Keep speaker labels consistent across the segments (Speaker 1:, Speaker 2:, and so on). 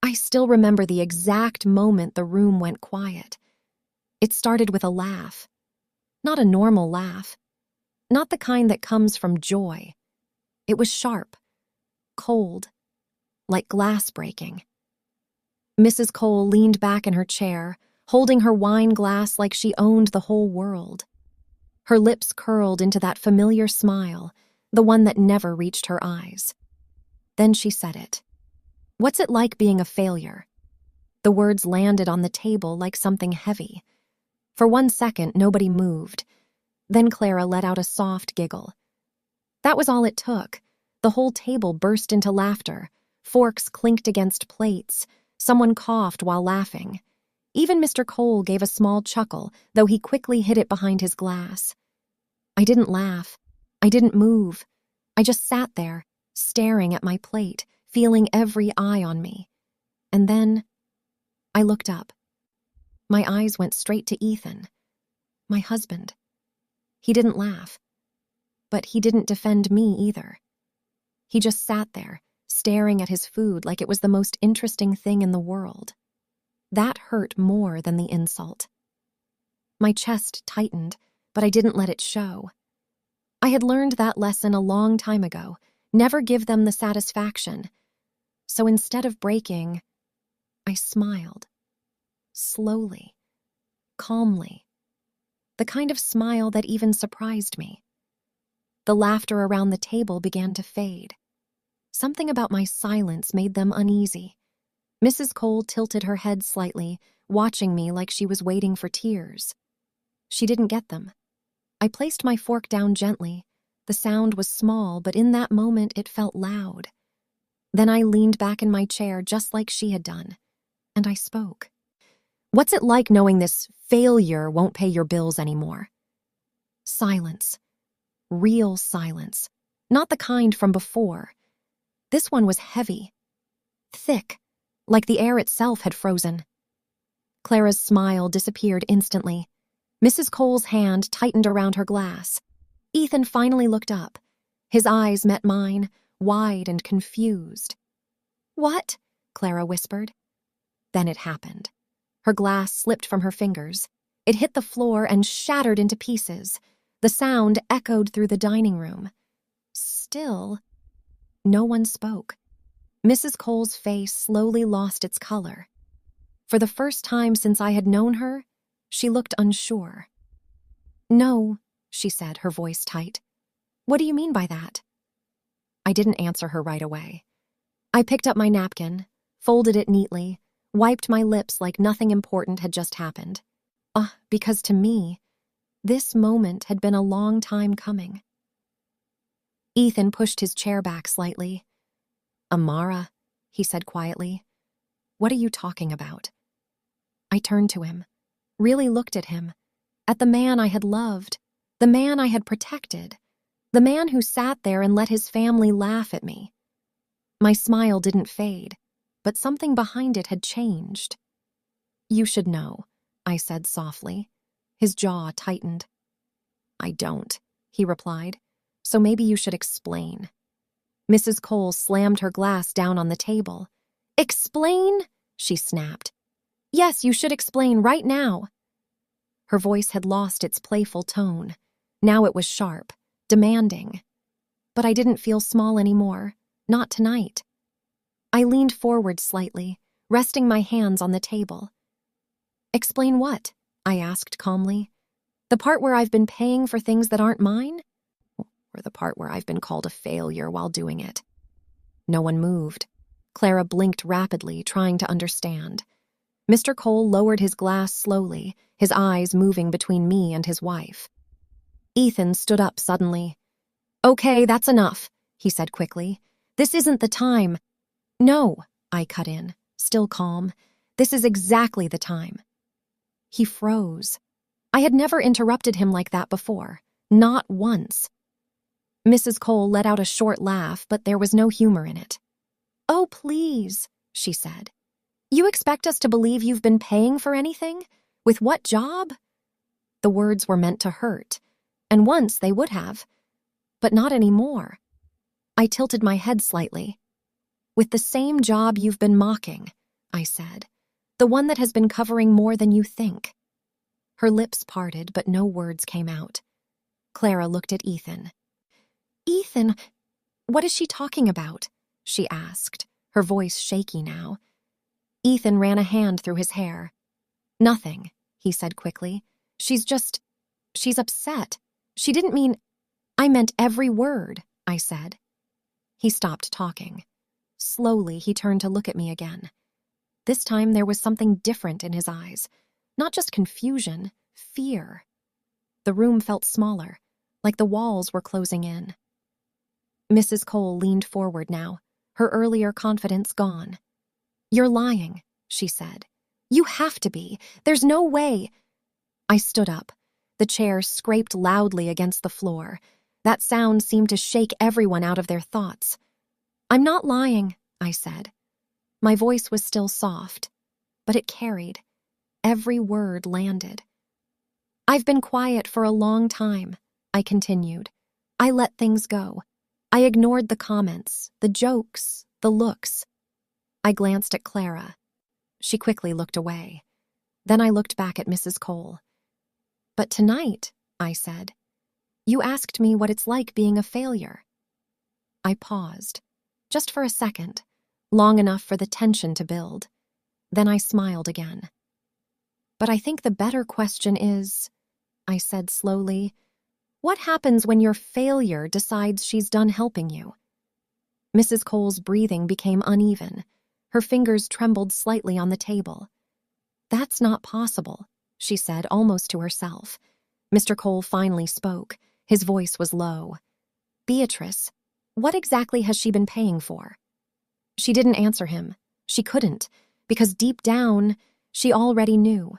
Speaker 1: I still remember the exact moment the room went quiet. It started with a laugh. Not a normal laugh. Not the kind that comes from joy. It was sharp, cold, like glass breaking. Mrs. Cole leaned back in her chair, holding her wine glass like she owned the whole world. Her lips curled into that familiar smile, the one that never reached her eyes. Then she said it. "What's it like being a failure?" The words landed on the table like something heavy. For 1 second, nobody moved. Then Clara let out a soft giggle. That was all it took. The whole table burst into laughter. Forks clinked against plates. Someone coughed while laughing. Even Mr. Cole gave a small chuckle, though he quickly hid it behind his glass. I didn't laugh. I didn't move. I just sat there, staring at my plate, feeling every eye on me. And then I looked up. My eyes went straight to Ethan, my husband. He didn't laugh, but he didn't defend me either. He just sat there, staring at his food like it was the most interesting thing in the world. That hurt more than the insult. My chest tightened, but I didn't let it show. I had learned that lesson a long time ago. Never give them the satisfaction. So instead of breaking, I smiled. Slowly, calmly. The kind of smile that even surprised me. The laughter around the table began to fade. Something about my silence made them uneasy. Mrs. Cole tilted her head slightly, watching me like she was waiting for tears. She didn't get them. I placed my fork down gently. The sound was small, but in that moment it felt loud. Then I leaned back in my chair just like she had done, and I spoke. "What's it like knowing this failure won't pay your bills anymore?" Silence. Real silence. Not the kind from before. This one was heavy. Thick. Like the air itself had frozen. Clara's smile disappeared instantly. Mrs. Cole's hand tightened around her glass. Ethan finally looked up. His eyes met mine, wide and confused. "What?" Clara whispered. Then it happened. Her glass slipped from her fingers. It hit the floor and shattered into pieces. The sound echoed through the dining room. Still, no one spoke. Mrs. Cole's face slowly lost its color. For the first time since I had known her, she looked unsure. "No," she said, her voice tight. "What do you mean by that?" I didn't answer her right away. I picked up my napkin, folded it neatly, wiped my lips like nothing important had just happened. Because to me, this moment had been a long time coming. Ethan pushed his chair back slightly. "Amara," he said quietly, "what are you talking about?" I turned to him, really looked at him, at the man I had loved, the man I had protected, the man who sat there and let his family laugh at me. My smile didn't fade, but something behind it had changed. "You should know," I said softly. His jaw tightened. "I don't," he replied, "so maybe you should explain." Mrs. Cole slammed her glass down on the table. "Explain?" she snapped. "Yes, you should explain right now." Her voice had lost its playful tone. Now it was sharp, demanding. But I didn't feel small anymore, not tonight. I leaned forward slightly, resting my hands on the table. "Explain what?" I asked calmly. "The part where I've been paying for things that aren't mine? Or the part where I've been called a failure while doing it?" No one moved. Clara blinked rapidly, trying to understand. Mr. Cole lowered his glass slowly, his eyes moving between me and his wife. Ethan stood up suddenly. "Okay, that's enough," he said quickly. "This isn't the time." "No," I cut in, still calm. "This is exactly the time." He froze. I had never interrupted him like that before, not once. Mrs. Cole let out a short laugh, but there was no humor in it. "Oh, please," she said. "You expect us to believe you've been paying for anything? With what job?" The words were meant to hurt, and once they would have, but not anymore. I tilted my head slightly. "With the same job you've been mocking. I said. The one that has been covering more than you think. Her lips parted, but no words came out. Clara looked at Ethan. Ethan, what is she talking about? She asked, her voice shaky now. Ethan ran a hand through his hair. Nothing, he said quickly. She's upset. She didn't mean... I meant every word, I said. He stopped talking. Slowly, he turned to look at me again. This time there was something different in his eyes. Not just confusion, fear. The room felt smaller, like the walls were closing in. Mrs. Cole leaned forward now, her earlier confidence gone. You're lying, she said. You have to be. There's no way. I stood up. The chair scraped loudly against the floor. That sound seemed to shake everyone out of their thoughts. I'm not lying, I said. My voice was still soft, but it carried. Every word landed. I've been quiet for a long time, I continued. I let things go. I ignored the comments, the jokes, the looks. I glanced at Clara. She quickly looked away. Then I looked back at Mrs. Cole. But tonight, I said, you asked me what it's like being a failure. I paused, just for a second, long enough for the tension to build. Then I smiled again. But I think the better question is, I said slowly, what happens when your failure decides she's done helping you? Mrs. Cole's breathing became uneven. Her fingers trembled slightly on the table. That's not possible, she said, almost to herself. Mr. Cole finally spoke. His voice was low. Beatrice, what exactly has she been paying for? She didn't answer him. She couldn't, because deep down, she already knew.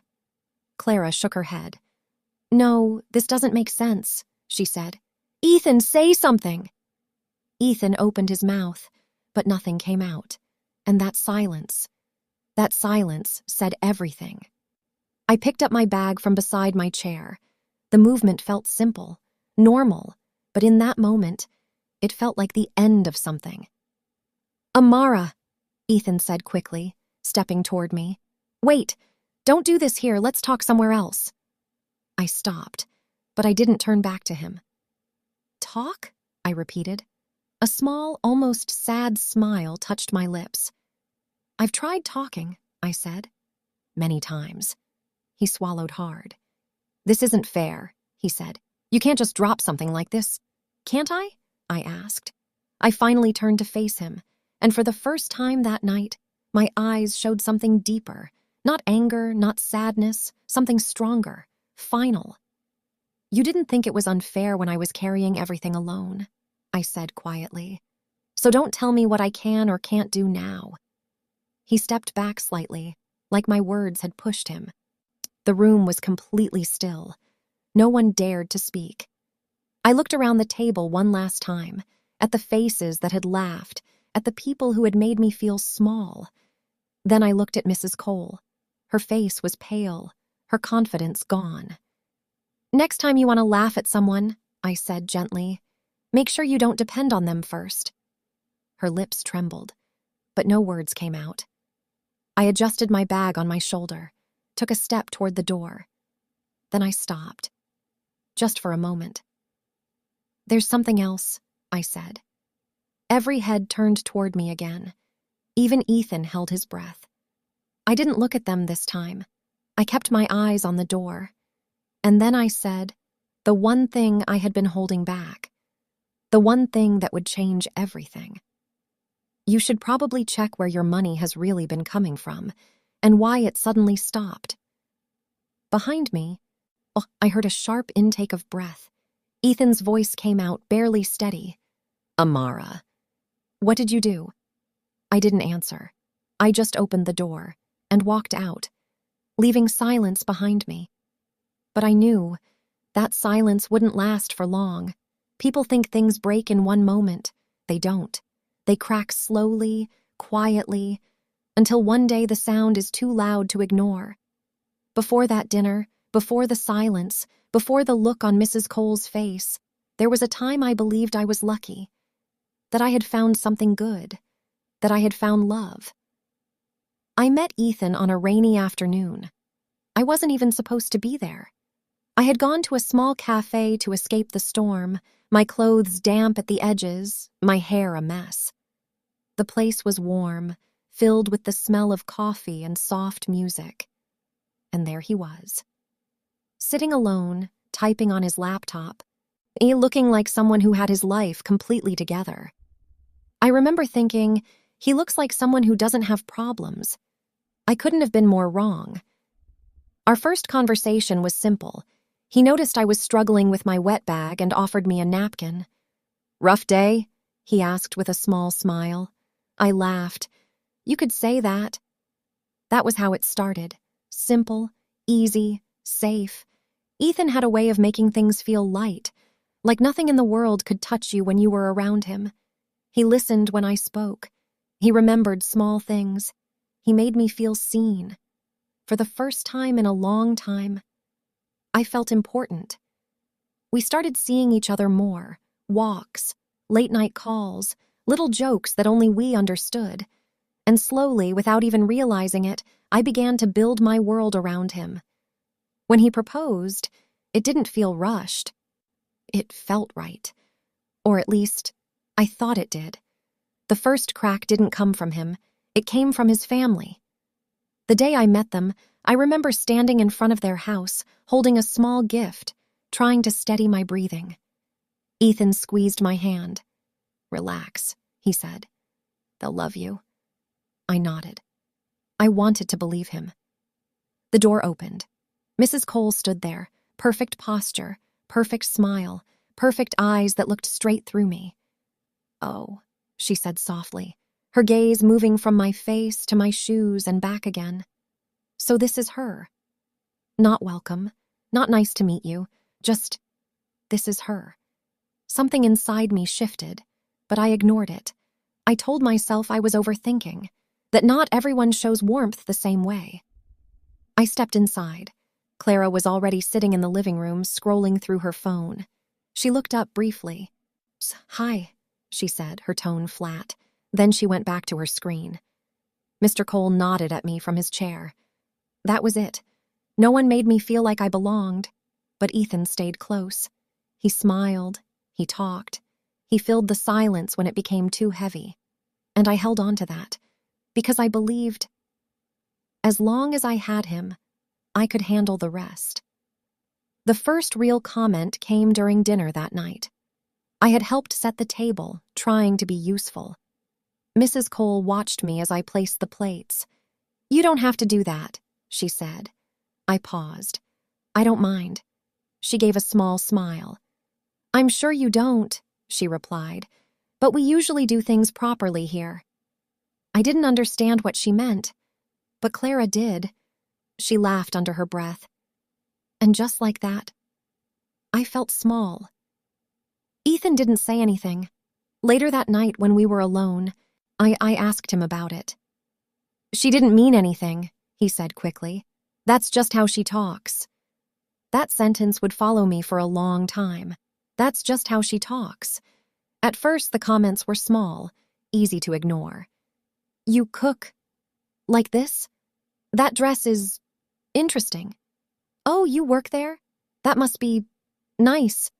Speaker 1: Clara shook her head. No, this doesn't make sense, she said. Ethan, say something! Ethan opened his mouth, but nothing came out. And that silence said everything. I picked up my bag from beside my chair. The movement felt simple, normal, but in that moment, it felt like the end of something. Amara, Ethan said quickly, stepping toward me. Wait, don't do this here, let's talk somewhere else. I stopped, but I didn't turn back to him. Talk? I repeated. A small, almost sad smile touched my lips. I've tried talking, I said. Many times. He swallowed hard. This isn't fair, he said. You can't just drop something like this. Can't I? I asked. I finally turned to face him, and for the first time that night, my eyes showed something deeper. Not anger, not sadness, something stronger, final. You didn't think it was unfair when I was carrying everything alone, I said quietly. So don't tell me what I can or can't do now. He stepped back slightly, like my words had pushed him. The room was completely still. No one dared to speak. I looked around the table one last time, at the faces that had laughed, at the people who had made me feel small. Then I looked at Mrs. Cole. Her face was pale, her confidence gone. Next time you want to laugh at someone, I said gently, make sure you don't depend on them first. Her lips trembled, but no words came out. I adjusted my bag on my shoulder, took a step toward the door. Then I stopped, just for a moment. There's something else, I said. Every head turned toward me again. Even Ethan held his breath. I didn't look at them this time. I kept my eyes on the door. And then I said, the one thing I had been holding back. The one thing that would change everything. You should probably check where your money has really been coming from, and why it suddenly stopped. Behind me, I heard a sharp intake of breath. Ethan's voice came out, barely steady. Amara. What did you do? I didn't answer. I just opened the door and walked out, leaving silence behind me. But I knew that silence wouldn't last for long. People think things break in one moment. They don't. They crack slowly, quietly, until one day the sound is too loud to ignore. Before that dinner, before the silence, before the look on Mrs. Cole's face, there was a time I believed I was lucky, that I had found something good, that I had found love. I met Ethan on a rainy afternoon. I wasn't even supposed to be there. I had gone to a small cafe to escape the storm, my clothes damp at the edges, my hair a mess. The place was warm, filled with the smell of coffee and soft music. And there he was, sitting alone, typing on his laptop, looking like someone who had his life completely together. I remember thinking, he looks like someone who doesn't have problems. I couldn't have been more wrong. Our first conversation was simple. He noticed I was struggling with my wet bag and offered me a napkin. "Rough day?" he asked with a small smile. I laughed. "You could say that." That was how it started. Simple, easy, safe. Ethan had a way of making things feel light, like nothing in the world could touch you when you were around him. He listened when I spoke. He remembered small things. He made me feel seen. For the first time in a long time, I felt important. We started seeing each other more, walks, late-night calls, little jokes that only we understood. And slowly, without even realizing it, I began to build my world around him. When he proposed, it didn't feel rushed. It felt right. Or at least, I thought it did. The first crack didn't come from him. It came from his family. The day I met them, I remember standing in front of their house, holding a small gift, trying to steady my breathing. Ethan squeezed my hand. "Relax," he said. "They'll love you." I nodded. I wanted to believe him. The door opened. Mrs. Cole stood there, perfect posture, perfect smile, perfect eyes that looked straight through me. "Oh," she said softly, her gaze moving from my face to my shoes and back again. "So this is her. Not welcome, not nice to meet you, just, this is her." Something inside me shifted, but I ignored it. I told myself I was overthinking, that not everyone shows warmth the same way. I stepped inside. Clara was already sitting in the living room, scrolling through her phone. She looked up briefly. "Hi," she said, her tone flat. Then she went back to her screen. Mr. Cole nodded at me from his chair. That was it. No one made me feel like I belonged, but Ethan stayed close. He smiled, he talked, he filled the silence when it became too heavy. And I held on to that, because I believed, as long as I had him, I could handle the rest. The first real comment came during dinner that night. I had helped set the table, trying to be useful. Mrs. Cole watched me as I placed the plates. "You don't have to do that," she said. I paused. "I don't mind." She gave a small smile. "I'm sure you don't," she replied, "but we usually do things properly here." I didn't understand what she meant, but Clara did. She laughed under her breath. And just like that, I felt small. Ethan didn't say anything. Later that night when we were alone, I asked him about it. "She didn't mean anything," he said quickly. "That's just how she talks." That sentence would follow me for a long time. That's just how she talks. At first, the comments were small, easy to ignore. "You cook like this? That dress is interesting. Oh, you work there? That must be nice."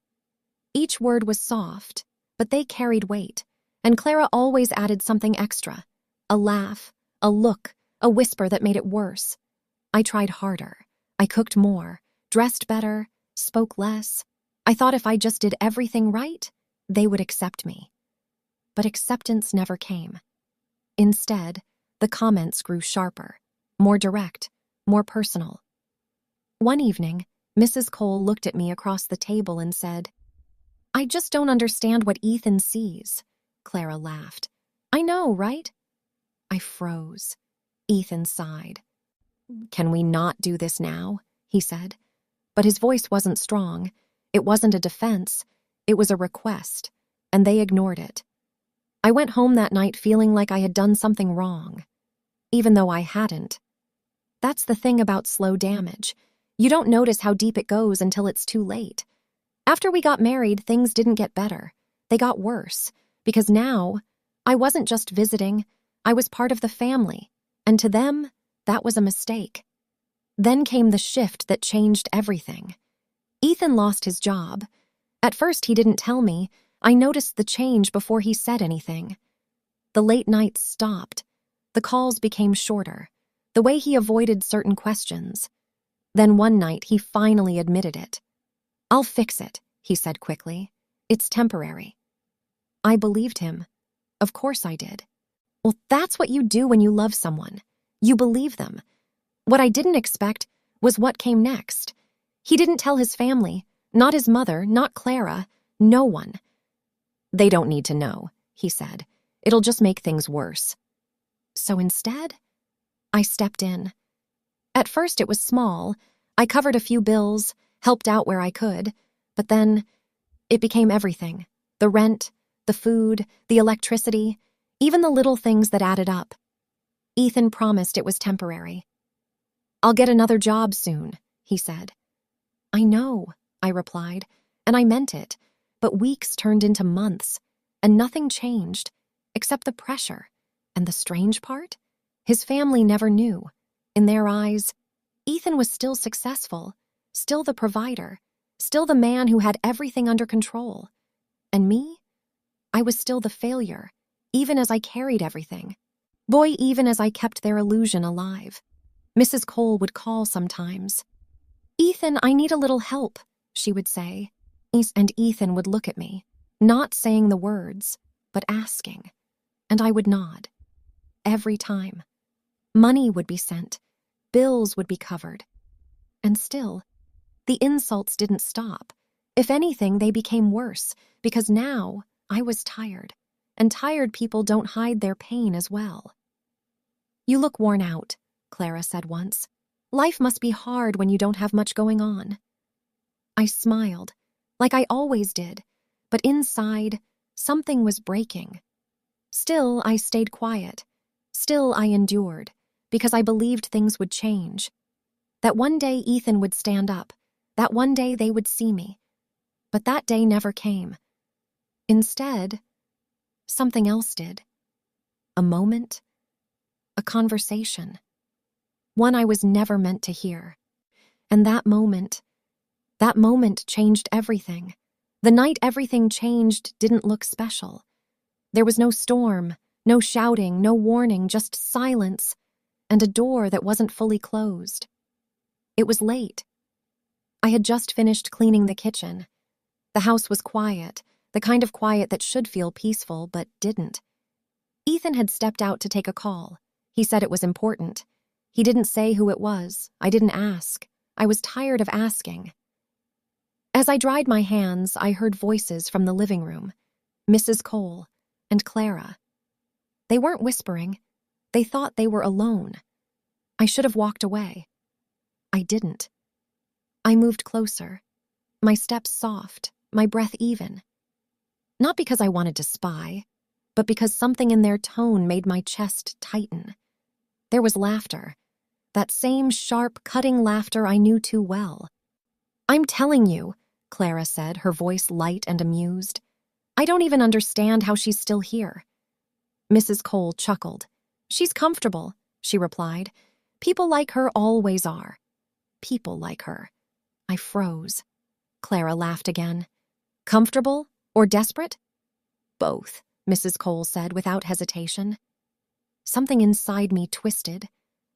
Speaker 1: Each word was soft, but they carried weight, and Clara always added something extra. A laugh, a look, a whisper that made it worse. I tried harder. I cooked more, dressed better, spoke less. I thought if I just did everything right, they would accept me. But acceptance never came. Instead, the comments grew sharper, more direct, more personal. One evening, Mrs. Cole looked at me across the table and said, "I just don't understand what Ethan sees." Clara laughed. "I know, right?" I froze. Ethan sighed. "Can we not do this now?" he said. But his voice wasn't strong. It wasn't a defense. It was a request, and they ignored it. I went home that night feeling like I had done something wrong, even though I hadn't. That's the thing about slow damage. You don't notice how deep it goes until it's too late. After we got married, things didn't get better. They got worse, because now, I wasn't just visiting. I was part of the family, And to them, that was a mistake. Then came the shift that changed everything. Ethan lost his job. At first, he didn't tell me. I noticed the change before he said anything. The late nights stopped. The calls became shorter. The way he avoided certain questions. Then one night, he finally admitted it. "I'll fix it," he said quickly. "It's temporary." I believed him. Of course I did. Well, that's what you do when you love someone. You believe them. What I didn't expect was what came next. He didn't tell his family, not his mother, not Clara, no one. "They don't need to know," he said. "It'll just make things worse." So instead, I stepped in. At first it was small. I covered a few bills, helped out where I could, but then it became everything. The rent, the food, the electricity, even the little things that added up. Ethan promised it was temporary. "I'll get another job soon," he said. "I know," I replied, and I meant it, but weeks turned into months, and nothing changed, except the pressure. And the strange part? His family never knew. In their eyes, Ethan was still successful, still the provider, still the man who had everything under control. And me? I was still the failure, even as I carried everything. Boy, even as I kept their illusion alive. Mrs. Cole would call sometimes. "Ethan, I need a little help," she would say. And Ethan would look at me, not saying the words, but asking. And I would nod. Every time. Money would be sent. Bills would be covered. And still, the insults didn't stop. If anything, they became worse, because now I was tired. And tired people don't hide their pain as well. "You look worn out," Clara said once. "Life must be hard when you don't have much going on." I smiled, like I always did, but inside, something was breaking. Still, I stayed quiet. Still, I endured, because I believed things would change. That one day Ethan would stand up. That one day they would see me. But that day never came. Instead, something else did. A moment, a conversation. One I was never meant to hear. And that moment changed everything. The night everything changed didn't look special. There was no storm, no shouting, no warning, just silence, and a door that wasn't fully closed. It was late. I had just finished cleaning the kitchen. The house was quiet, the kind of quiet that should feel peaceful, but didn't. Ethan had stepped out to take a call. He said it was important. He didn't say who it was. I didn't ask. I was tired of asking. As I dried my hands, I heard voices from the living room. Mrs. Cole and Clara. They weren't whispering. They thought they were alone. I should have walked away. I didn't. I moved closer. My steps soft, my breath even. Not because I wanted to spy, but because something in their tone made my chest tighten. There was laughter. That same sharp, cutting laughter I knew too well. "I'm telling you," Clara said, her voice light and amused. "I don't even understand how she's still here." Mrs. Cole chuckled. "She's comfortable," she replied. "People like her always are." People like her. I froze. Clara laughed again. "Comfortable or desperate?" "Both," Mrs. Cole said without hesitation. Something inside me twisted.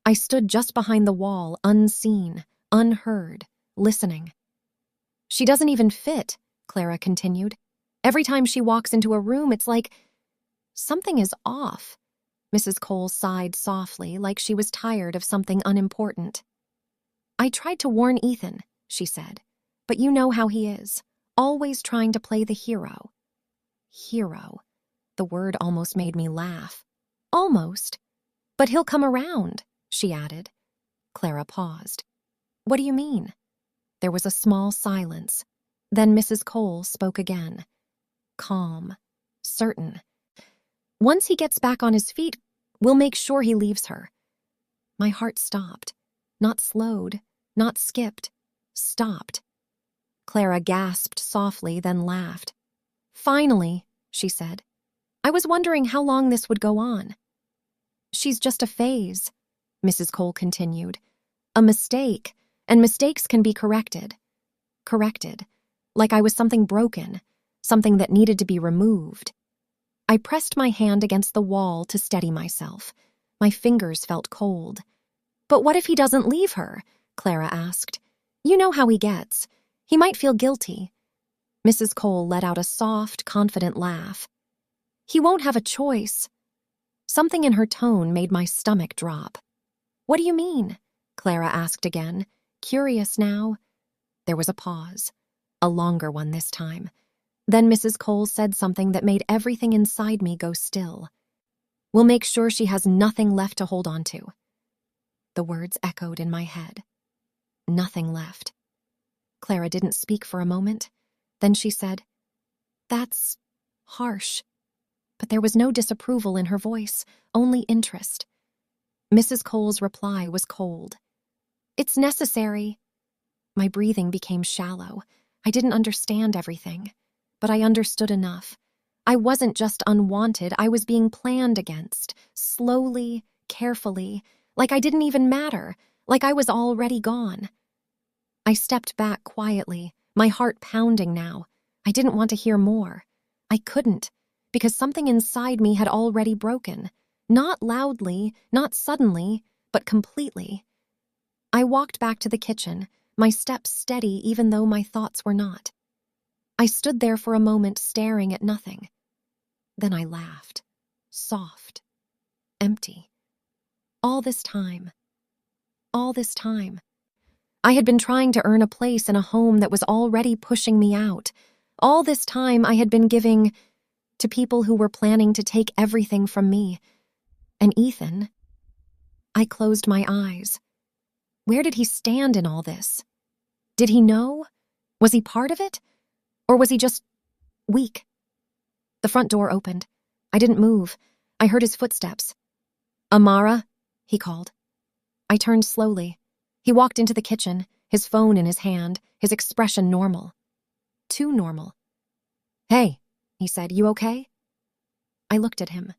Speaker 1: I stood just behind the wall, unseen, unheard, listening. "She doesn't even fit," Clara continued. "Every time she walks into a room, it's like something is off." Mrs. Cole sighed softly, like she was tired of something unimportant. "I tried to warn Ethan," she said, "but you know how he is, always trying to play the hero." Hero. The word almost made me laugh. Almost. "But he'll come around," she added. Clara paused. "What do you mean?" There was a small silence. Then Mrs. Cole spoke again. Calm. Certain. "Once he gets back on his feet, we'll make sure he leaves her." My heart stopped. Not slowed, not skipped. Stopped. Clara gasped softly, then laughed. "Finally," she said. "I was wondering how long this would go on." "She's just a phase," Mrs. Cole continued. A mistake, and mistakes can be corrected. Corrected. Like I was something broken, something that needed to be removed. I pressed my hand against the wall to steady myself. My fingers felt cold. But what if he doesn't leave her? Clara asked. You know how he gets. He might feel guilty. Mrs. Cole let out a soft, confident laugh. He won't have a choice. Something in her tone made my stomach drop. What do you mean? Clara asked again, curious now. There was a pause, a longer one this time. Then Mrs. Cole said something that made everything inside me go still. We'll make sure she has nothing left to hold on to. The words echoed in my head. Nothing left. Clara didn't speak for a moment. Then she said, That's harsh. But there was no disapproval in her voice, only interest. Mrs. Cole's reply was cold. It's necessary. My breathing became shallow. I didn't understand everything, but I understood enough. I wasn't just unwanted, I was being planned against, slowly, carefully, like I didn't even matter, like I was already gone. I stepped back quietly, my heart pounding now. I didn't want to hear more. I couldn't, because something inside me had already broken. Not loudly, not suddenly, but completely. I walked back to the kitchen, my steps steady even though my thoughts were not. I stood there for a moment staring at nothing. Then I laughed. Soft. Empty. All this time. I had been trying to earn a place in a home that was already pushing me out. All this time I had been giving to people who were planning to take everything from me. And Ethan. I closed my eyes. Where did he stand in all this? Did he know? Was he part of it? Or was he just weak? The front door opened. I didn't move. I heard his footsteps. Amara, he called. I turned slowly. He walked into the kitchen, his phone in his hand, his expression normal. Too normal. Hey, he said, you okay? I looked at him.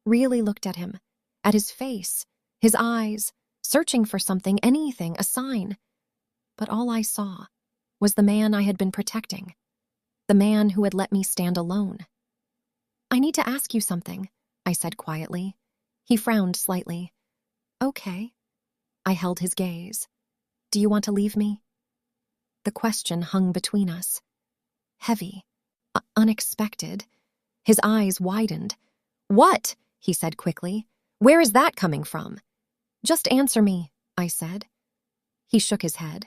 Speaker 1: Really looked at him. At his face, his eyes, searching for something, anything, a sign. But all I saw was the man I had been protecting. The man who had let me stand alone. I need to ask you something, I said quietly. He frowned slightly. Okay. I held his gaze. Do you want to leave me? The question hung between us. Heavy. Unexpected. His eyes widened. What? He said quickly. Where is that coming from? Just answer me, I said. He shook his head.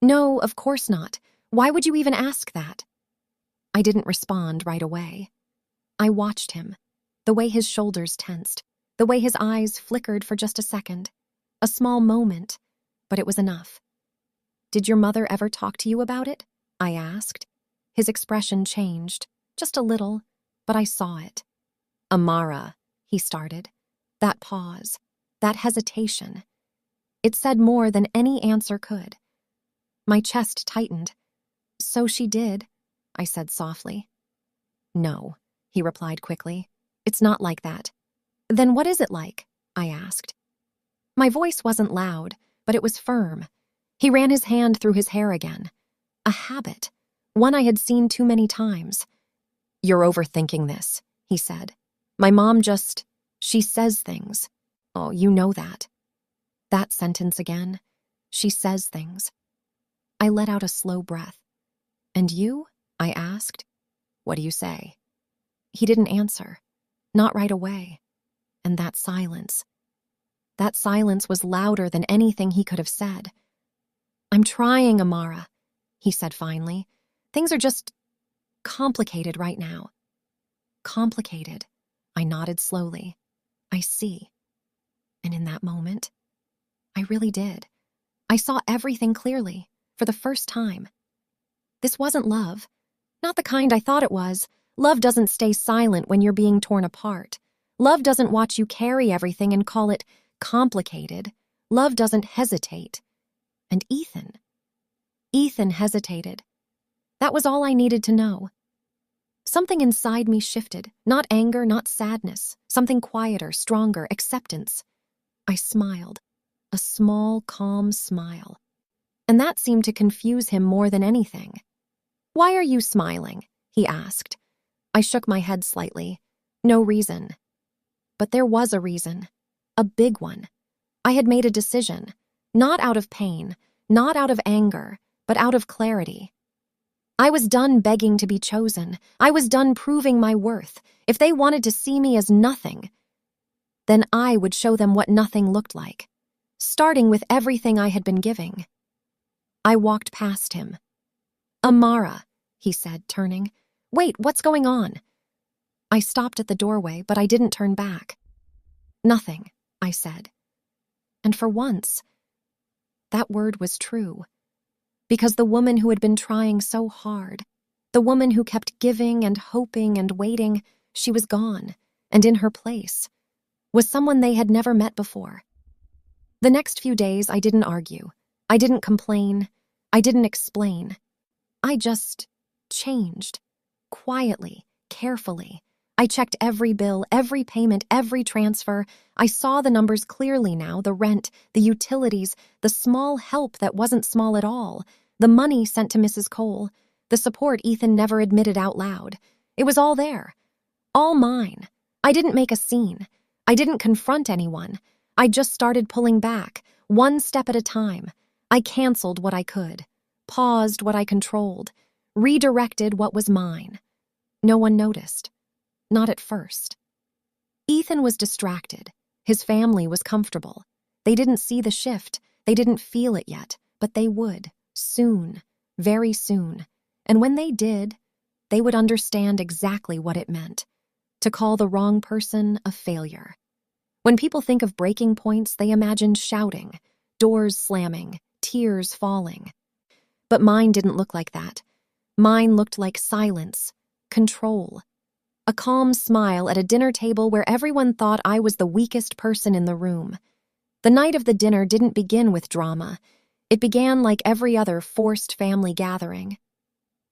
Speaker 1: No, of course not. Why would you even ask that? I didn't respond right away. I watched him, the way his shoulders tensed, the way his eyes flickered for just a second. A small moment, but it was enough. Did your mother ever talk to you about it? I asked. His expression changed, just a little, but I saw it. Amara, he started. That pause, that hesitation. It said more than any answer could. My chest tightened. So she did, I said softly. No, he replied quickly. It's not like that. Then what is it like? I asked. My voice wasn't loud, but it was firm. He ran his hand through his hair again. A habit, one I had seen too many times. You're overthinking this, he said. My mom she says things. Oh, you know that. That sentence again. She says things. I let out a slow breath. And you? I asked. What do you say? He didn't answer. Not right away. And that silence was louder than anything he could have said. I'm trying, Amara, he said finally. Things are just complicated right now. Complicated. I nodded slowly. I see. And in that moment, I really did. I saw everything clearly, for the first time. This wasn't love. Not the kind I thought it was. Love doesn't stay silent when you're being torn apart. Love doesn't watch you carry everything and call it complicated. Love doesn't hesitate. And Ethan hesitated. That was all I needed to know. Something inside me shifted, not anger, not sadness, something quieter, stronger, acceptance. I smiled, a small, calm smile. And that seemed to confuse him more than anything. "Why are you smiling?" he asked. I shook my head slightly. No reason. But there was a reason. A big one. I had made a decision. Not out of pain, not out of anger, but out of clarity. I was done begging to be chosen. I was done proving my worth. If they wanted to see me as nothing, then I would show them what nothing looked like, starting with everything I had been giving. I walked past him. "Amara," he said, turning. "Wait, what's going on?" I stopped at the doorway, but I didn't turn back. "Nothing," I said. And for once, that word was true. Because the woman who had been trying so hard, the woman who kept giving and hoping and waiting, she was gone, and in her place was someone they had never met before. The next few days, I didn't argue. I didn't complain. I didn't explain. I just changed. Quietly, carefully. I checked every bill, every payment, every transfer. I saw the numbers clearly now, the rent, the utilities, the small help that wasn't small at all, the money sent to Mrs. Cole, the support Ethan never admitted out loud. It was all there. All mine. I didn't make a scene. I didn't confront anyone. I just started pulling back, one step at a time. I canceled what I could, paused what I controlled, redirected what was mine. No one noticed. Not at first. Ethan was distracted. His family was comfortable. They didn't see the shift. They didn't feel it yet, but they would. Soon. Very soon. And when they did, they would understand exactly what it meant. To call the wrong person a failure. When people think of breaking points, they imagine shouting, doors slamming, tears falling. But mine didn't look like that. Mine looked like silence, control. A calm smile at a dinner table where everyone thought I was the weakest person in the room. The night of the dinner didn't begin with drama. It began like every other forced family gathering.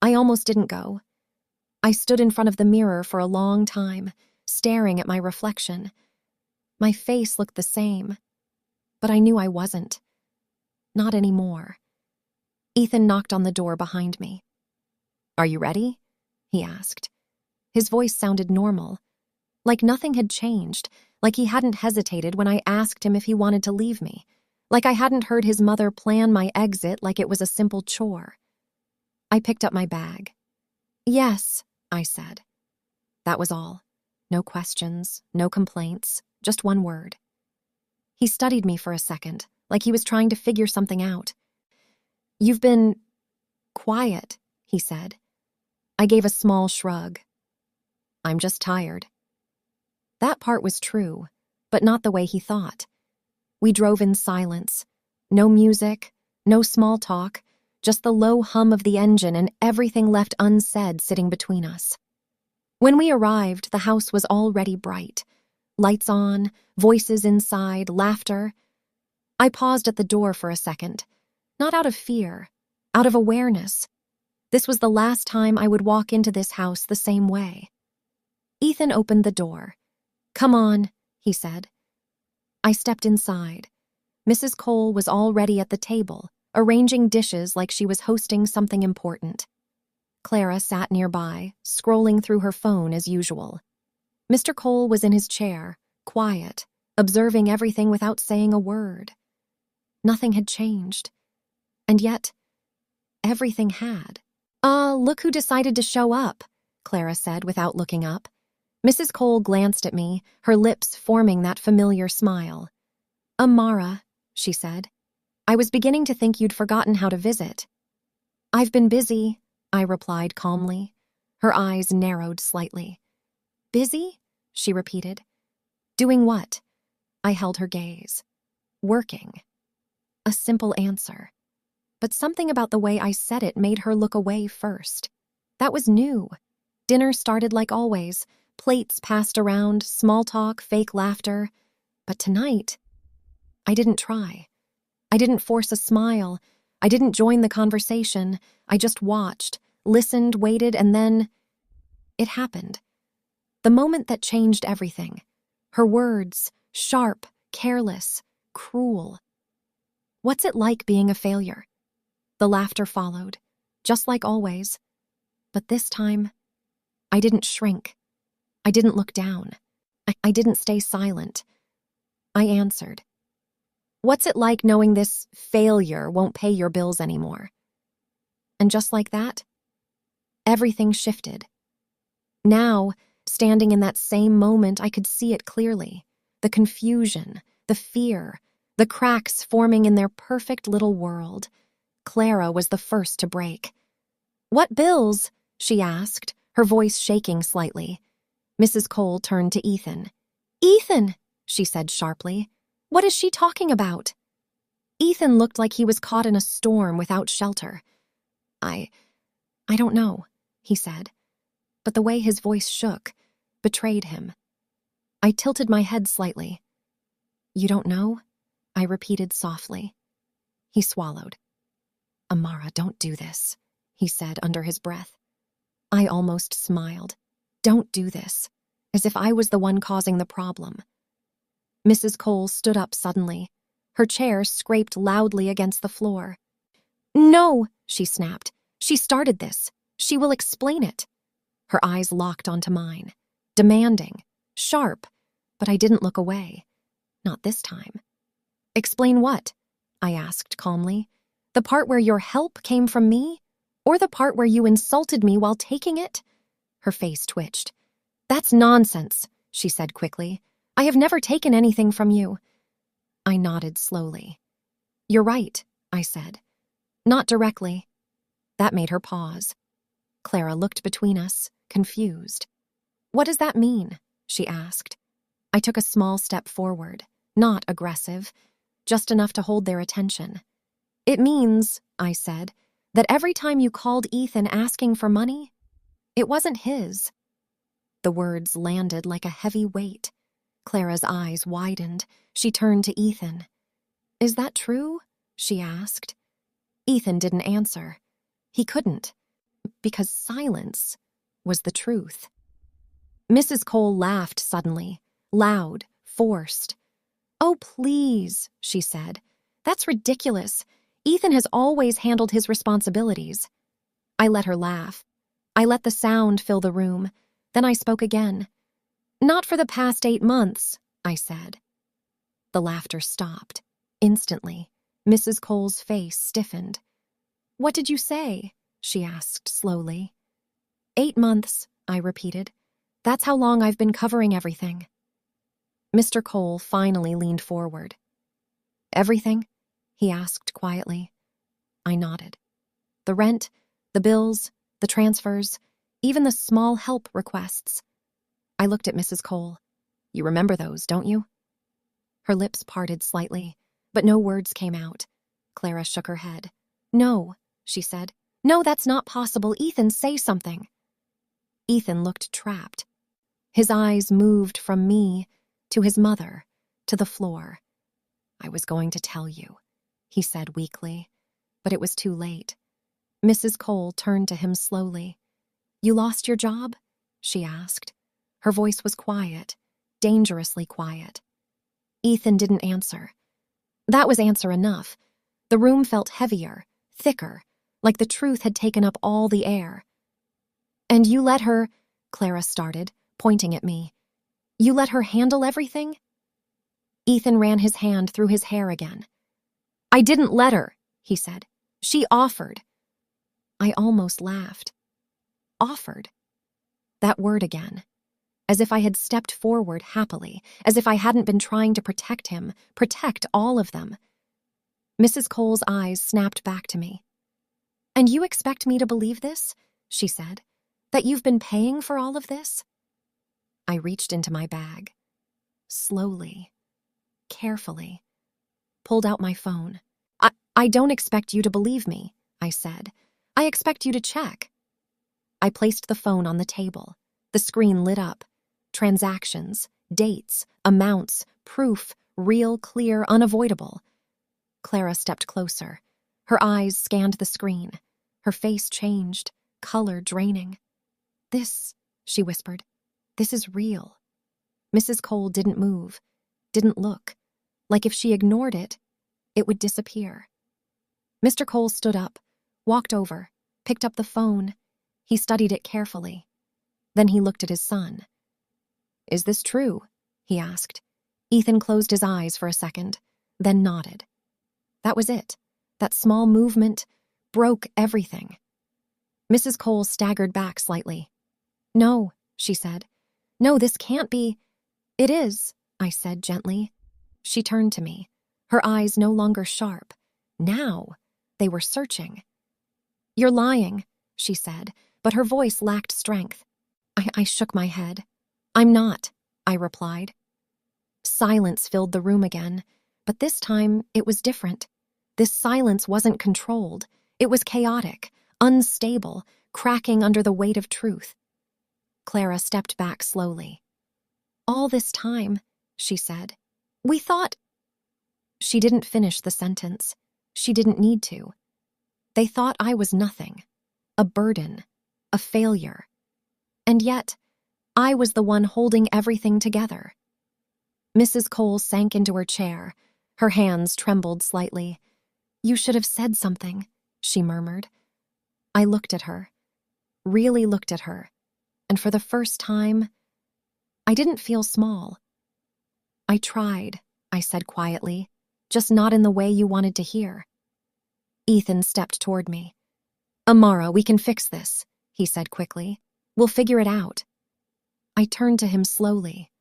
Speaker 1: I almost didn't go. I stood in front of the mirror for a long time, staring at my reflection. My face looked the same, but I knew I wasn't. Not anymore. Ethan knocked on the door behind me. "Are you ready?" he asked. His voice sounded normal, like nothing had changed, like he hadn't hesitated when I asked him if he wanted to leave me, like I hadn't heard his mother plan my exit like it was a simple chore. I picked up my bag. "Yes," I said. That was all. No questions, no complaints, just one word. He studied me for a second, like he was trying to figure something out. "You've been quiet," he said. I gave a small shrug. "I'm just tired." That part was true, but not the way he thought. We drove in silence. No music, no small talk, just the low hum of the engine and everything left unsaid sitting between us. When we arrived, the house was already bright. Lights on, voices inside, laughter. I paused at the door for a second, not out of fear, out of awareness. This was the last time I would walk into this house the same way. Ethan opened the door. "Come on," he said. I stepped inside. Mrs. Cole was already at the table, arranging dishes like she was hosting something important. Clara sat nearby, scrolling through her phone as usual. Mr. Cole was in his chair, quiet, observing everything without saying a word. Nothing had changed. And yet, everything had. Look who decided to show up," Clara said without looking up. Mrs. Cole glanced at me, her lips forming that familiar smile. "Amara," she said. "I was beginning to think you'd forgotten how to visit." "I've been busy," I replied calmly. Her eyes narrowed slightly. "Busy?" she repeated. "Doing what?" I held her gaze. "Working." A simple answer. But something about the way I said it made her look away first. That was new. Dinner started like always. Plates passed around, small talk, fake laughter. But tonight, I didn't try. I didn't force a smile. I didn't join the conversation. I just watched, listened, waited, and then it happened. The moment that changed everything. Her words, sharp, careless, cruel. What's it like being a failure? The laughter followed, just like always. But this time, I didn't shrink. I didn't look down. I didn't stay silent. I answered. What's it like knowing this failure won't pay your bills anymore? And just like that, everything shifted. Now, standing in that same moment, I could see it clearly. The confusion, the fear, the cracks forming in their perfect little world. Clara was the first to break. What bills? She asked, her voice shaking slightly. Mrs. Cole turned to Ethan. Ethan, she said sharply. What is she talking about? Ethan looked like he was caught in a storm without shelter. I don't know, he said, but the way his voice shook betrayed him. I tilted my head slightly. You don't know? I repeated softly. He swallowed. Amara, don't do this, he said under his breath. I almost smiled. Don't do this, as if I was the one causing the problem. Mrs. Cole stood up suddenly. Her chair scraped loudly against the floor. No, she snapped. She started this. She will explain it. Her eyes locked onto mine, demanding, sharp, but I didn't look away. Not this time. Explain what? I asked calmly. The part where your help came from me? Or the part where you insulted me while taking it? Her face twitched. That's nonsense, she said quickly. I have never taken anything from you. I nodded slowly. You're right, I said. Not directly. That made her pause. Clara looked between us, confused. What does that mean? She asked. I took a small step forward, not aggressive, just enough to hold their attention. It means, I said, that every time you called Ethan asking for money, it wasn't his. The words landed like a heavy weight. Clara's eyes widened. She turned to Ethan. Is that true? She asked. Ethan didn't answer. He couldn't, because silence was the truth. Mrs. Cole laughed suddenly, loud, forced. Oh, please, she said. That's ridiculous. Ethan has always handled his responsibilities. I let her laugh. I let the sound fill the room. Then I spoke again. Not for the past 8 months, I said. The laughter stopped. Instantly, Mrs. Cole's face stiffened. What did you say? She asked slowly. 8 months, I repeated. That's how long I've been covering everything. Mr. Cole finally leaned forward. Everything? He asked quietly. I nodded. The rent, the bills, the transfers, even the small help requests. I looked at Mrs. Cole. You remember those, don't you? Her lips parted slightly, but no words came out. Clara shook her head. No, she said. No, that's not possible. Ethan, say something. Ethan looked trapped. His eyes moved from me to his mother, to the floor. I was going to tell you, he said weakly, but it was too late. Mrs. Cole turned to him slowly. You lost your job? She asked. Her voice was quiet, dangerously quiet. Ethan didn't answer. That was answer enough. The room felt heavier, thicker, like the truth had taken up all the air. And you let her, Clara started, pointing at me. You let her handle everything? Ethan ran his hand through his hair again. I didn't let her, he said. She offered. I almost laughed. Offered. That word again. As if I had stepped forward happily, as if I hadn't been trying to protect him, protect all of them. Mrs. Cole's eyes snapped back to me. And you expect me to believe this? She said. That you've been paying for all of this? I reached into my bag. Slowly, carefully, pulled out my phone. I don't expect you to believe me, I said. I expect you to check. I placed the phone on the table. The screen lit up. Transactions, dates, amounts, proof, real, clear, unavoidable. Clara stepped closer. Her eyes scanned the screen. Her face changed, color draining. This, she whispered, this is real. Mrs. Cole didn't move, didn't look. like if she ignored it, it would disappear. Mr. Cole stood up, walked over, picked up the phone. He studied it carefully. Then he looked at his son. "Is this true?" he asked. Ethan closed his eyes for a second, then nodded. That was it. That small movement broke everything. Mrs. Cole staggered back slightly. "No," she said. "No, this can't be." "It is," I said gently. She turned to me, her eyes no longer sharp. Now, they were searching. "You're lying," she said, but her voice lacked strength. I shook my head. "I'm not," I replied. Silence filled the room again, but this time it was different. This silence wasn't controlled. It was chaotic, unstable, cracking under the weight of truth. Clara stepped back slowly. "All this time," she said, "we thought—" She didn't finish the sentence. She didn't need to. "They thought I was nothing, a burden, a failure. And yet, I was the one holding everything together." Mrs. Cole sank into her chair. Her hands trembled slightly. "You should have said something," she murmured. I looked at her, really looked at her, and for the first time, I didn't feel small. "I tried," I said quietly, "just not in the way you wanted to hear." Ethan stepped toward me. "Amara, we can fix this," he said quickly. "We'll figure it out." I turned to him slowly.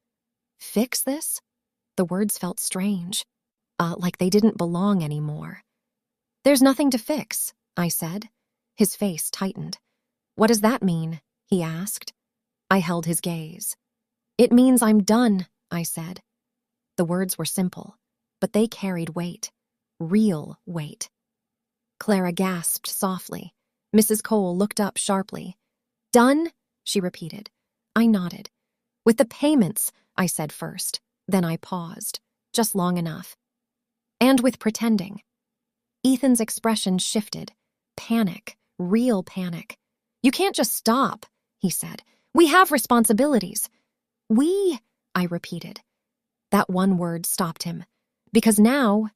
Speaker 1: "Fix this?" The words felt strange, like they didn't belong anymore. "There's nothing to fix," I said. His face tightened. "What does that mean?" he asked. I held his gaze. "It means I'm done," I said. The words were simple, but they carried weight. Real weight. Clara gasped softly. Mrs. Cole looked up sharply. "Done?" she repeated. I nodded. "With the payments," I said first. Then I paused, just long enough. "And with pretending." Ethan's expression shifted. Panic, real panic. "You can't just stop," he said. "We have responsibilities." "We," I repeated. That one word stopped him, because now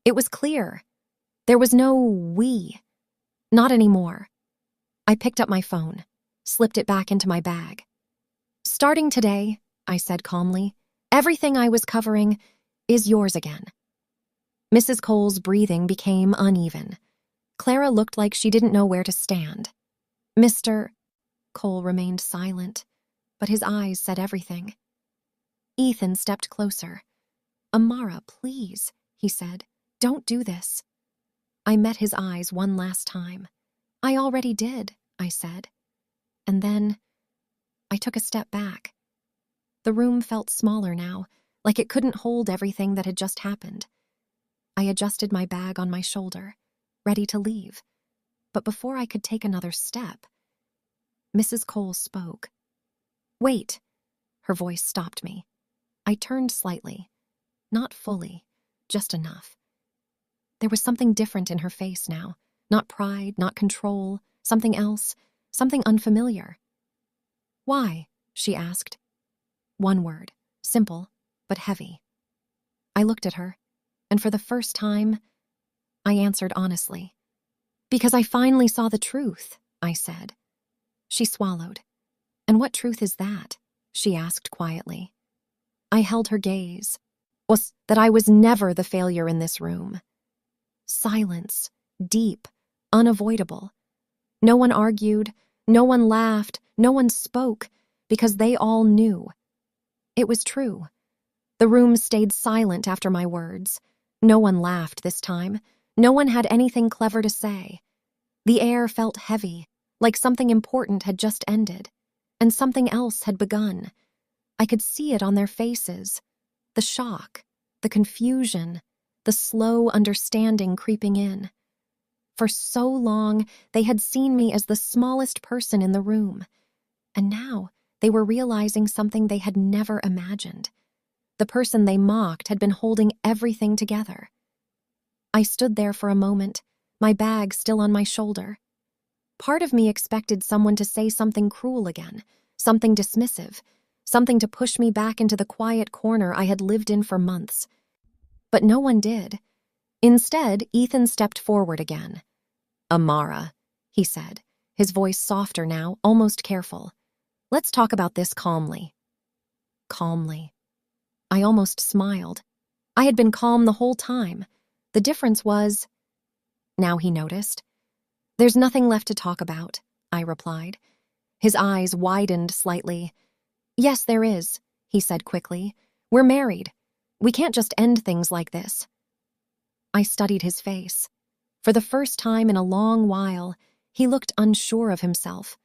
Speaker 1: it was clear. There was no we. Not anymore. I picked up my phone, slipped it back into my bag. "Starting today," I said calmly, "everything I was covering is yours again." Mrs. Cole's breathing became uneven. Clara looked like she didn't know where to stand. "Mr. Cole remained silent, but his eyes said everything. Ethan stepped closer. "Amara, please," he said. "Don't do this." I met his eyes one last time. "I already did," I said. And then I took a step back. The room felt smaller now, like it couldn't hold everything that had just happened. I adjusted my bag on my shoulder, ready to leave. But before I could take another step, Mrs. Cole spoke. "Wait." Her voice stopped me. I turned slightly. Not fully, just enough. There was something different in her face now. Not pride, not control, something else, something unfamiliar. "Why?" she asked. One word, simple, but heavy. I looked at her, and for the first time, I answered honestly. "Because I finally saw the truth," I said. She swallowed. "And what truth is that?" she asked quietly. I held her gaze. "Was that I was never the failure in this room." Silence, deep, unavoidable. No one argued, no one laughed, no one spoke, because they all knew. It was true. The room stayed silent after my words. No one laughed this time. No one had anything clever to say. The air felt heavy, like something important had just ended, and something else had begun. I could see it on their faces. The shock, the confusion, the slow understanding creeping in. For so long, they had seen me as the smallest person in the room. And now, they were realizing something they had never imagined. The person they mocked had been holding everything together. I stood there for a moment, my bag still on my shoulder. Part of me expected someone to say something cruel again, something dismissive, something to push me back into the quiet corner I had lived in for months. But no one did. Instead, Ethan stepped forward again. "Amara," he said, his voice softer now, almost careful. "Let's talk about this calmly." Calmly. I almost smiled. I had been calm the whole time. The difference was... Now he noticed. "There's nothing left to talk about," I replied. His eyes widened slightly. "Yes, there is," he said quickly. "We're married. We can't just end things like this." I studied his face. For the first time in a long while, he looked unsure of himself.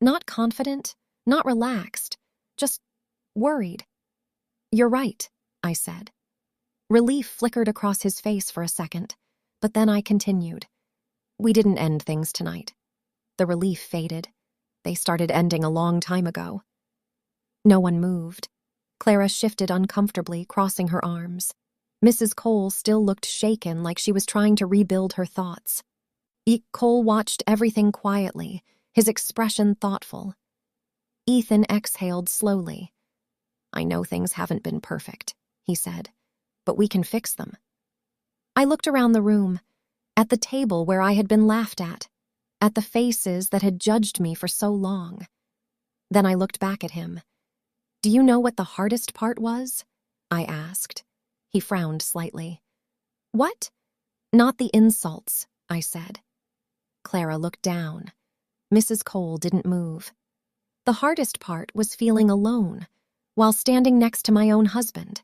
Speaker 1: Not confident, not relaxed, just worried. "You're right," I said. Relief flickered across his face for a second, but then I continued. "We didn't end things tonight." The relief faded. They started ending a long time ago. No one moved. Clara shifted uncomfortably, crossing her arms. Mrs. Cole still looked shaken, like she was trying to rebuild her thoughts. Cole watched everything quietly, his expression thoughtful. Ethan exhaled slowly. "I know things haven't been perfect," he said, "but we can fix them." I looked around the room, at the table where I had been laughed at the faces that had judged me for so long. Then I looked back at him. "Do you know what the hardest part was?" I asked. He frowned slightly. "What?" "Not the insults," I said. Clara looked down. Mrs. Cole didn't move. "The hardest part was feeling alone, while standing next to my own husband."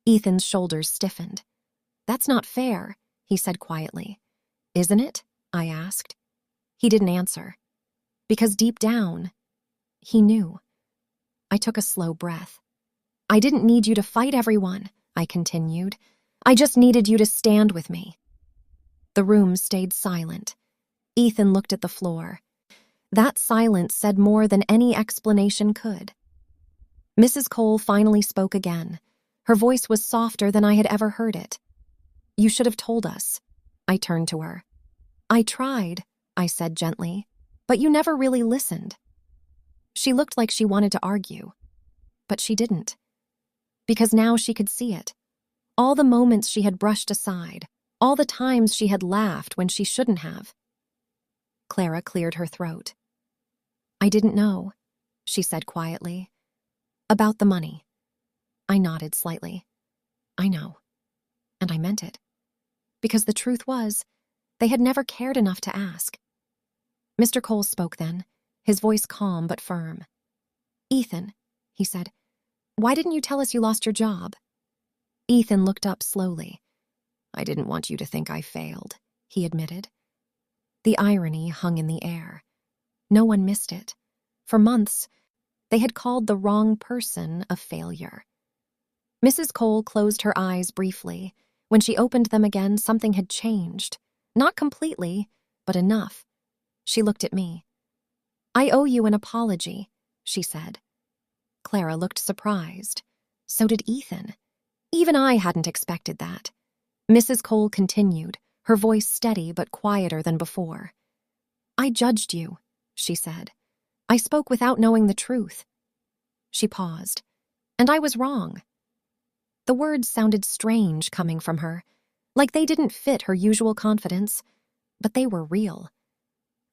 Speaker 1: Ethan's shoulders stiffened. "That's not fair," he said quietly. "Isn't it?" I asked. He didn't answer. Because deep down, he knew. I took a slow breath. "I didn't need you to fight everyone," I continued. "I just needed you to stand with me." The room stayed silent. Ethan looked at the floor. That silence said more than any explanation could. Mrs. Cole finally spoke again. Her voice was softer than I had ever heard it. "You should have told us." I turned to her. "I tried," I said gently, "but you never really listened." She looked like she wanted to argue, but she didn't. Because now she could see it. All the moments she had brushed aside, all the times she had laughed when she shouldn't have. Clara cleared her throat. "I didn't know," she said quietly. "About the money." I nodded slightly. "I know." And I meant it. Because the truth was, they had never cared enough to ask. Mr. Cole spoke then, his voice calm but firm. "Ethan," he said, "why didn't you tell us you lost your job?" Ethan looked up slowly. "I didn't want you to think I failed," he admitted. The irony hung in the air. No one missed it. For months, they had called the wrong person a failure. Mrs. Cole closed her eyes briefly. When she opened them again, something had changed. Not completely, but enough. She looked at me. "I owe you an apology," she said. Clara looked surprised. So did Ethan. Even I hadn't expected that. Mrs. Cole continued, her voice steady but quieter than before. "I judged you," she said. "I spoke without knowing the truth." She paused. "And I was wrong." The words sounded strange coming from her, like they didn't fit her usual confidence, but they were real.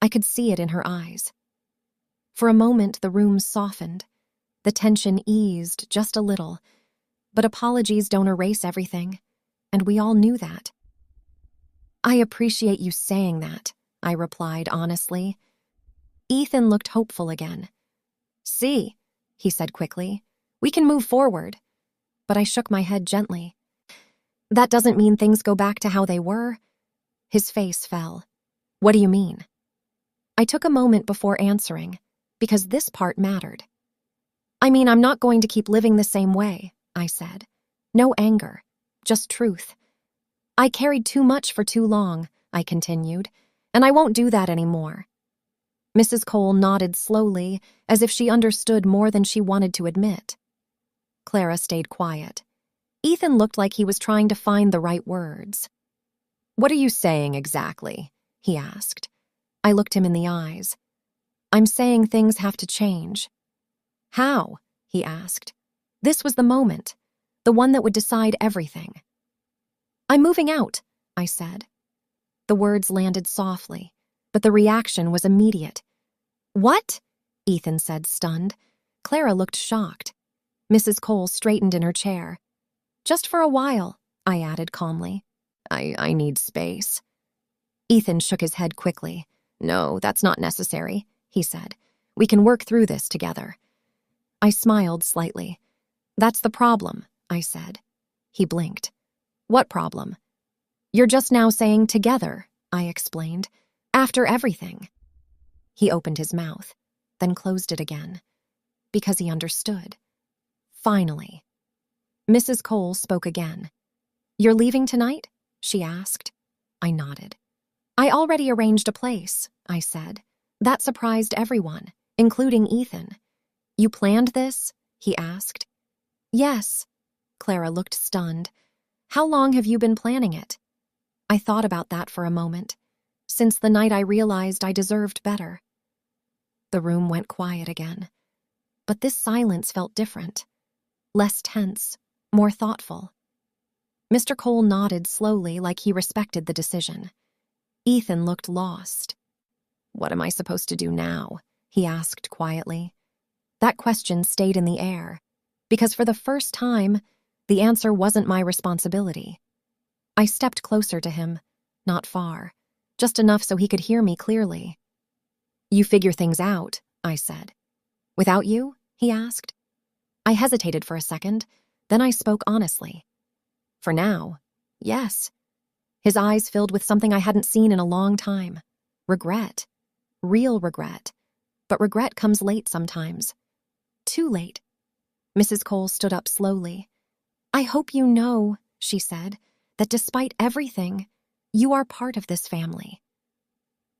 Speaker 1: I could see it in her eyes. For a moment, the room softened. The tension eased just a little, but apologies don't erase everything, and we all knew that. "I appreciate you saying that," I replied honestly. Ethan looked hopeful again. "See," he said quickly, "we can move forward." But I shook my head gently. "That doesn't mean things go back to how they were." His face fell. "What do you mean?" I took a moment before answering, because this part mattered. "I mean, I'm not going to keep living the same way," I said. "No anger, just truth. I carried too much for too long," I continued, "and I won't do that anymore." Mrs. Cole nodded slowly, as if she understood more than she wanted to admit. Clara stayed quiet. Ethan looked like he was trying to find the right words. "What are you saying exactly?" he asked. I looked him in the eyes. "I'm saying things have to change." "How?" he asked. This was the moment, the one that would decide everything. I'm moving out, I said. The words landed softly, but the reaction was immediate. What? Ethan said, stunned. Clara looked shocked. Mrs. Cole straightened in her chair. Just for a while, I added calmly. I need space. Ethan shook his head quickly. No, that's not necessary, he said. We can work through this together. I smiled slightly. That's the problem, I said. He blinked. What problem? You're just now saying together, I explained. After everything. He opened his mouth, then closed it again. Because he understood. Finally. Mrs. Cole spoke again. You're leaving tonight? She asked. I nodded. I already arranged a place, I said. That surprised everyone, including Ethan. You planned this? He asked. Yes. Clara looked stunned. How long have you been planning it? I thought about that for a moment, since the night I realized I deserved better. The room went quiet again. But this silence felt different. Less tense, more thoughtful. Mr. Cole nodded slowly like he respected the decision. Ethan looked lost. What am I supposed to do now? He asked quietly. That question stayed in the air, because for the first time, the answer wasn't my responsibility. I stepped closer to him, not far, just enough so he could hear me clearly. You figure things out, I said. Without you? He asked. I hesitated for a second, then I spoke honestly. For now, yes. His eyes filled with something I hadn't seen in a long time. Regret. Real regret. But regret comes late sometimes. Too late. Mrs. Cole stood up slowly. I hope you know, she said, that despite everything, you are part of this family.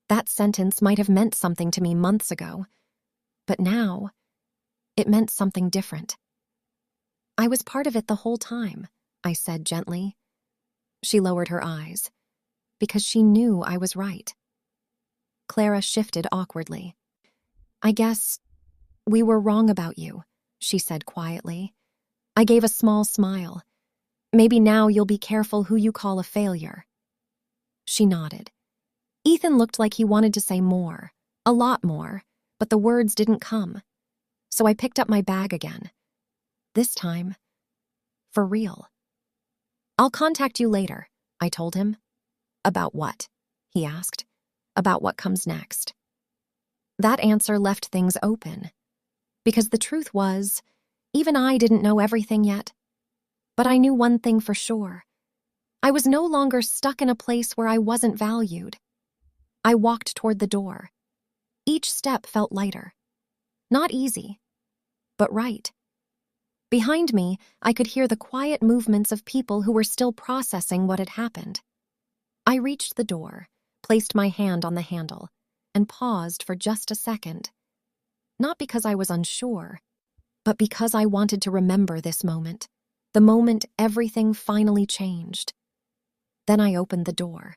Speaker 1: That sentence might have meant something to me months ago, but now, it meant something different. I was part of it the whole time, I said gently. She lowered her eyes, because she knew I was right. Clara shifted awkwardly. I guess we were wrong about you, she said quietly. I gave a small smile. Maybe now you'll be careful who you call a failure. She nodded. Ethan looked like he wanted to say more, a lot more, but the words didn't come. So I picked up my bag again. This time, for real. I'll contact you later, I told him. About what? He asked. About what comes next. That answer left things open. Because the truth was, even I didn't know everything yet. But I knew one thing for sure. I was no longer stuck in a place where I wasn't valued. I walked toward the door. Each step felt lighter. Not easy, but right. Behind me, I could hear the quiet movements of people who were still processing what had happened. I reached the door, placed my hand on the handle, and paused for just a second. Not because I was unsure, but because I wanted to remember this moment, the moment everything finally changed. Then I opened the door,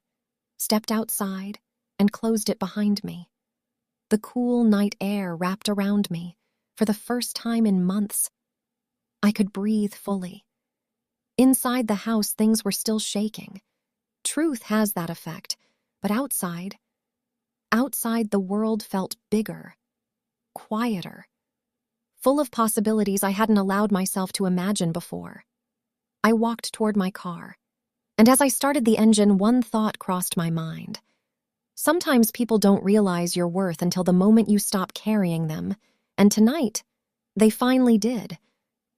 Speaker 1: stepped outside, and closed it behind me. The cool night air wrapped around me, for the first time in months. I could breathe fully. Inside the house, things were still shaking. Truth has that effect, but outside the world felt bigger, quieter, full of possibilities I hadn't allowed myself to imagine before. I walked toward my car, and as I started the engine, one thought crossed my mind. Sometimes people don't realize your worth until the moment you stop carrying them, and tonight, they finally did.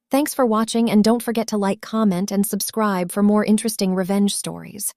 Speaker 1: Thanks for watching, and don't forget to like, comment, and subscribe for more interesting revenge stories.